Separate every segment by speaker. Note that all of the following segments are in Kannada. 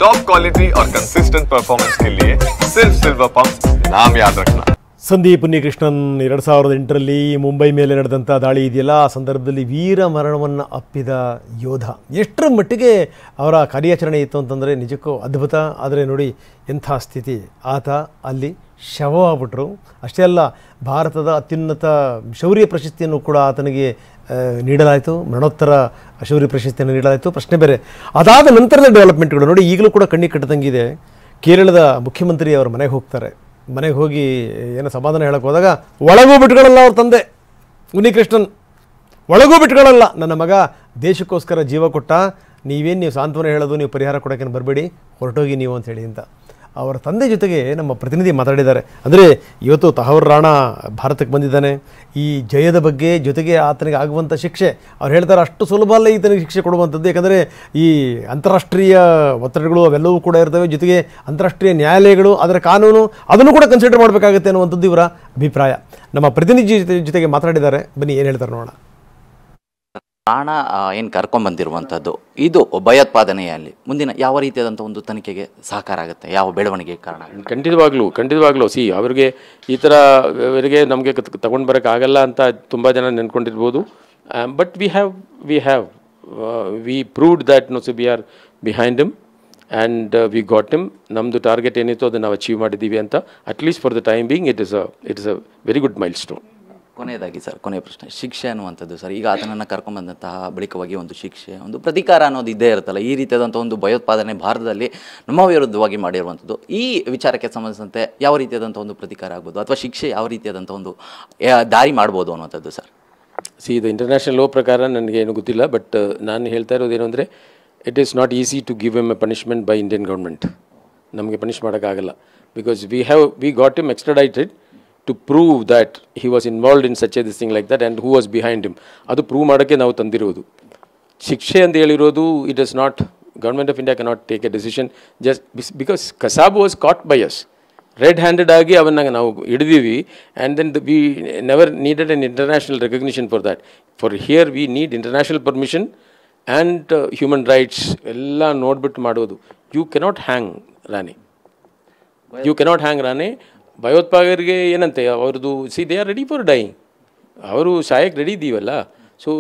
Speaker 1: टॉप क्वालिटी और कंसिस्टेंट परफॉर्मेंस के लिए सिर्फ सिल्वर पंप नाम याद रखना।
Speaker 2: ಸಂದೀಪ್ ಉನ್ನಿಕೃಷ್ಣನ್ 2008ರಲ್ಲಿ ಮುಂಬೈ ಮೇಲೆ ನಡೆದಂಥ ದಾಳಿ ಇದೆಯಲ್ಲ, ಆ ಸಂದರ್ಭದಲ್ಲಿ ವೀರ ಮರಣವನ್ನು ಅಪ್ಪಿದ ಯೋಧ. ಎಷ್ಟರ ಮಟ್ಟಿಗೆ ಅವರ ಕಾರ್ಯಾಚರಣೆ ಇತ್ತು ಅಂತಂದರೆ ನಿಜಕ್ಕೂ ಅದ್ಭುತ. ಆದರೆ ನೋಡಿ ಎಂಥ ಸ್ಥಿತಿ, ಆತ ಅಲ್ಲಿ ಶವವಾಗ್ಬಿಟ್ರು. ಅಷ್ಟೇ ಅಲ್ಲ, ಭಾರತದ ಅತ್ಯುನ್ನತ ಶೌರ್ಯ ಪ್ರಶಸ್ತಿಯನ್ನು ಕೂಡ ಆತನಿಗೆ ನೀಡಲಾಯಿತು, ಮರಣೋತ್ತರ ಶೌರ್ಯ ಪ್ರಶಸ್ತಿಯನ್ನು ನೀಡಲಾಯಿತು. ಪ್ರಶ್ನೆ ಬೇರೆ, ಅದಾದ ನಂತರದ ಡೆವಲಪ್ಮೆಂಟ್ಗಳು ನೋಡಿ ಈಗಲೂ ಕೂಡ ಕಣ್ಣಿಗೆ ಕಟ್ಟದಂಗಿದೆ. ಕೇರಳದ ಮುಖ್ಯಮಂತ್ರಿ ಅವ್ರ ಮನೆಗೆ ಹೋಗ್ತಾರೆ. ಮನೆಗೆ ಹೋಗಿ ಏನೋ ಸಮಾಧಾನ ಹೇಳಕ್ಕೆ ಹೋದಾಗ ಒಳಗೂ ಬಿಟ್ಕೊಳ್ಳಲ್ಲ ಅವ್ರ ತಂದೆ ಉನ್ನಿಕೃಷ್ಣನ್, ಒಳಗೂ ಬಿಟ್ಕೊಳ್ಳಲ್ಲ. ನನ್ನ ಮಗ ದೇಶಕ್ಕೋಸ್ಕರ ಜೀವ ಕೊಟ್ಟ, ನೀವು ಸಾಂತ್ವನ ಹೇಳೋದು, ನೀವು ಪರಿಹಾರ ಕೊಡೋಕ್ಕೇನು ಬರಬೇಡಿ, ಹೊರಟೋಗಿ ನೀವು ಅಂತ ಹೇಳಿ ಅಂತ ಅವರ ತಂದೆ ಜೊತೆಗೆ ನಮ್ಮ ಪ್ರತಿನಿಧಿ ಮಾತಾಡಿದ್ದಾರೆ. ಅಂದರೆ ಇವತ್ತು ತಹವರ್ ರಾಣಾ ಭಾರತಕ್ಕೆ ಬಂದಿದ್ದಾನೆ, ಈ ಜಯದ ಬಗ್ಗೆ ಜೊತೆಗೆ ಆತನಿಗೆ ಆಗುವಂಥ ಶಿಕ್ಷೆ ಅವ್ರು ಹೇಳ್ತಾರೆ ಅಷ್ಟು ಸುಲಭ ಅಲ್ಲ ಈತನಿಗೆ ಶಿಕ್ಷೆ ಕೊಡುವಂಥದ್ದು. ಯಾಕಂದರೆ ಈ ಅಂತಾರಾಷ್ಟ್ರೀಯ ಒತ್ತಡಗಳು ಅವೆಲ್ಲವೂ ಕೂಡ ಇರ್ತವೆ, ಜೊತೆಗೆ ಅಂತಾರಾಷ್ಟ್ರೀಯ ನ್ಯಾಯಾಲಯಗಳು, ಅದರ ಕಾನೂನು, ಅದನ್ನು ಕೂಡ ಕನ್ಸಿಡರ್ ಮಾಡಬೇಕಾಗುತ್ತೆ ಅನ್ನುವಂಥದ್ದು ಇವರ ಅಭಿಪ್ರಾಯ. ನಮ್ಮ ಪ್ರತಿನಿಧಿ ಜೊತೆಗೆ ಮಾತಾಡಿದ್ದಾರೆ, ಬನ್ನಿ ಏನು ಹೇಳ್ತಾರೆ ನೋಡೋಣ.
Speaker 3: ಪ್ರಾಣ ಏನು ಕರ್ಕೊಂಡ್ಬಂದಿರುವಂಥದ್ದು ಇದು ಭಯೋತ್ಪಾದನೆಯಲ್ಲಿ ಮುಂದಿನ ಯಾವ ರೀತಿಯಾದಂಥ ಒಂದು ತನಿಖೆಗೆ ಸಹಕಾರ ಆಗುತ್ತೆ, ಯಾವ ಬೆಳವಣಿಗೆ ಕಾರಣ?
Speaker 4: ಖಂಡಿತವಾಗ್ಲೂ ಅವ್ರಿಗೆ ಈ ಥರ ಅವರಿಗೆ ನಮಗೆ ತಗೊಂಡು ಬರೋಕ್ಕಾಗಲ್ಲ ಅಂತ ತುಂಬ ಜನ ನೆನ್ಕೊಂಡಿರ್ಬೋದು. But we proved that we are behind him and we got him. ನಮ್ಮದು ಟಾರ್ಗೆಟ್ ಏನಿತ್ತು ಅದನ್ನು ನಾವು ಅಚೀವ್ ಮಾಡಿದ್ದೀವಿ ಅಂತ. At least for the time being it is a very good milestone.
Speaker 3: ಕೊನೆಯದಾಗಿ ಸರ್, ಕೊನೆಯ ಪ್ರಶ್ನೆ, ಶಿಕ್ಷೆ ಅನ್ನುವಂಥದ್ದು ಸರ್, ಈಗ ಆತನನ್ನು ಕರ್ಕೊಂಡ್ಬಂದಂತಹ ಬಳಿಕವಾಗಿ ಒಂದು ಶಿಕ್ಷೆ, ಒಂದು ಪ್ರತೀಕಾರ ಅನ್ನೋದು ಇದ್ದೇ ಇರುತ್ತಲ್ಲ. ಈ ರೀತಿಯಾದಂಥ ಒಂದು ಭಯೋತ್ಪಾದನೆ ಭಾರತದಲ್ಲಿ ನಮ್ಮ ವಿರುದ್ಧವಾಗಿ ಮಾಡಿರುವಂಥದ್ದು, ಈ ವಿಚಾರಕ್ಕೆ ಸಂಬಂಧಿಸಿದಂತೆ ಯಾವ ರೀತಿಯಾದಂಥ ಒಂದು ಪ್ರತೀಕಾರ ಆಗ್ಬೋದು ಅಥವಾ ಶಿಕ್ಷೆ ಯಾವ ರೀತಿಯಾದಂಥ ಒಂದು ದಾರಿ ಮಾಡ್ಬೋದು ಅನ್ನುವಂಥದ್ದು ಸರ್?
Speaker 4: ಇದು ಇಂಟರ್ನ್ಯಾಷನಲ್ ಲೋ ಪ್ರಕಾರ ನನಗೇನು ಗೊತ್ತಿಲ್ಲ, ಬಟ್ ನಾನು ಹೇಳ್ತಾ ಇರೋದೇನು ಅಂದರೆ it is not easy to give em a punishment by Indian government. ನಮಗೆ ಪನಿಷ್ ಮಾಡೋಕ್ಕಾಗಲ್ಲ, because we got him extradited to prove that he was involved in such a this thing like that and who was behind him. ಅದು ಪ್ರೂವ್ ಮಾಡೋಕ್ಕೆ ನಾವು ತಂದಿರೋದು. ಶಿಕ್ಷೆ ಅಂತ ಹೇಳಿರೋದು it is not, government of India cannot take a decision just because Kasab was caught by us. Red handed ಆಗಿ ಅವನ್ನ ನಾವು ಹಿಡಿದೀವಿ and then we never needed an international recognition for that. For here we need international permission and human rights ಎಲ್ಲ ನೋಡ್ಬಿಟ್ಟು ಮಾಡೋದು. You cannot hang Rane. ಭಯೋತ್ಪಾದಕರಿಗೆ ಏನಂತೆ ಅವ್ರದ್ದು they are ready for dying, ಅವರು ಸಾಯಕ್ಕೆ ರೆಡಿ ಇದ್ದೀವಲ್ಲ. ಸೊ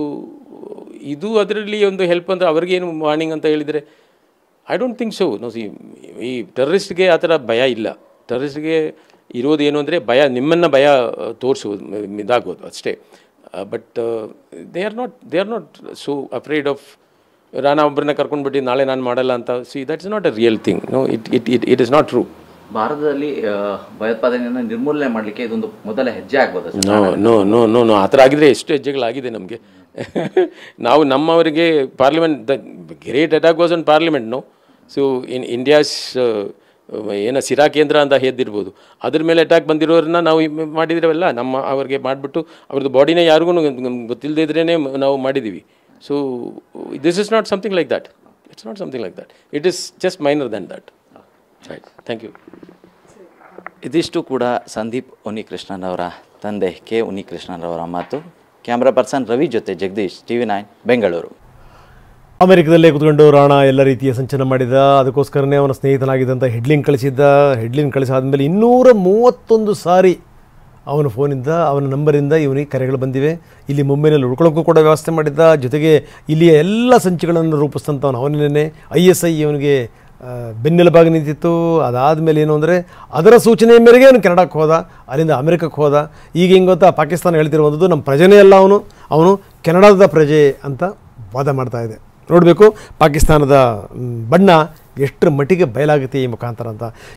Speaker 4: ಇದು ಅದರಲ್ಲಿ ಒಂದು ಹೆಲ್ಪ್ ಅಂದರೆ ಅವ್ರಿಗೇನು ವಾರ್ನಿಂಗ್ ಅಂತ ಹೇಳಿದರೆ ಐ ಡೋಂಟ್ ಥಿಂಕ್ ಸೊ. ಈ ಟೆರರಿಸ್ಟ್ಗೆ ಆ ಥರ ಭಯ ಇಲ್ಲ. ಟೆರರಿಸ್ಟ್ಗೆ ಇರೋದೇನು ಅಂದರೆ ನಿಮ್ಮನ್ನು ಭಯ ತೋರಿಸೋದು, ಇದಾಗೋದು ಅಷ್ಟೇ. But they are not so afraid of Rana ಒಬ್ಬರನ್ನ ಕರ್ಕೊಂಡ್ಬಿಟ್ಟು ನಾಳೆ ನಾನು ಮಾಡಲ್ಲ ಅಂತ. That is not a real thing. It is not true.
Speaker 3: ಭಾರತದಲ್ಲಿ ಭಯೋತ್ಪಾದನೆಯನ್ನು ನಿರ್ಮೂಲನೆ ಮಾಡಲಿಕ್ಕೆ ಇದೊಂದು ಮೊದಲ ಹೆಜ್ಜೆ ಆಗ್ಬೋದು?
Speaker 4: ನೋ ಆ ಥರ ಆಗಿದ್ರೆ ಎಷ್ಟು ಹೆಜ್ಜೆಗಳಾಗಿದೆ ನಮಗೆ. ನಾವು ನಮ್ಮವರಿಗೆ parliament, the great attack was on parliament. So India's ಸಿರಾ ಕೇಂದ್ರ ಅಂತ ಹೇಳ್ದಿರ್ಬೋದು, ಅದ್ರ ಮೇಲೆ ಅಟ್ಯಾಕ್ ಬಂದಿರೋರನ್ನ ನಾವು ಮಾಡಿದಿರವಲ್ಲ, ಅವ್ರಿಗೆ ಮಾಡಿಬಿಟ್ಟು ಅವ್ರದ್ದು ಬಾಡಿನೇ ಯಾರಿಗೂ ಗೊತ್ತಿಲ್ಲದೇ ಇದ್ರೇ ನಾವು ಮಾಡಿದ್ದೀವಿ. So this is not something like that. It's not something like that. It is just minor than that. Right, thank you.
Speaker 3: ಇದಿಷ್ಟು ಕೂಡ ಸಂದೀಪ್ ಉನ್ನಿಕೃಷ್ಣನ್ ಅವರ ತಂದೆ ಕೆ ಉನ್ನಿಕೃಷ್ಣನ್ ಅವರ ಮಾತು. ಕ್ಯಾಮ್ರಾ ಪರ್ಸನ್ ರವಿ ಜೊತೆ ಜಗದೀಶ್, TV9 ಬೆಂಗಳೂರು.
Speaker 2: ಅಮೆರಿಕದಲ್ಲೇ ಕೂತ್ಕೊಂಡು ರಾಣಾ ಎಲ್ಲ ರೀತಿಯ ಸಂಚಲನ ಮಾಡಿದ. ಅದಕ್ಕೋಸ್ಕರನೇ ಅವನ ಸ್ನೇಹಿತನಾಗಿದ್ದಂಥ ಹೆಡ್ಲಿನ್ ಕಳಿಸಾದ್ಮೇಲೆ 231 ಸಾರಿ ಅವನ ಫೋನಿಂದ, ಅವನ ನಂಬರಿಂದ ಇವನಿಗೆ ಕರೆಗಳು ಬಂದಿವೆ. ಇಲ್ಲಿ ಮುಂಬೈನಲ್ಲಿ ಉಳ್ಕೊಳ್ಳೋಕ್ಕೂ ಕೂಡ ವ್ಯವಸ್ಥೆ ಮಾಡಿದ್ದ. ಜೊತೆಗೆ ಇಲ್ಲಿಯ ಎಲ್ಲ ಸಂಚಿಗಳನ್ನು ರೂಪಿಸಿದಂಥವನು ಅವನೇ. ISI ಇವನಿಗೆ ಬೆನ್ನೆಲುಬಾಗಿ ನಿಂತಿತ್ತು. ಅದಾದಮೇಲೆ ಏನು ಅಂದರೆ ಅದರ ಸೂಚನೆಯ ಮೇರೆಗೆ ಅವನು ಕೆನಡಾಕ್ಕೆ ಹೋದ, ಅಲ್ಲಿಂದ ಅಮೆರಿಕಕ್ಕೆ ಹೋದ. ಈಗ ಹೆಂಗೆ ಗೊತ್ತಾ, ಪಾಕಿಸ್ತಾನ ಹೇಳ್ತಿರುವಂಥದ್ದು ನಮ್ಮ ಪ್ರಜೆನೇ ಅಲ್ಲ, ಅವನು ಕೆನಡಾದ ಪ್ರಜೆ ಅಂತ ವಾದ ಮಾಡ್ತಾ ಇದೆ. ನೋಡಬೇಕು ಪಾಕಿಸ್ತಾನದ ಬಣ್ಣ ಎಷ್ಟರ ಮಟ್ಟಿಗೆ ಬಯಲಾಗುತ್ತೆ ಈ ಮುಖಾಂತರ ಅಂತ.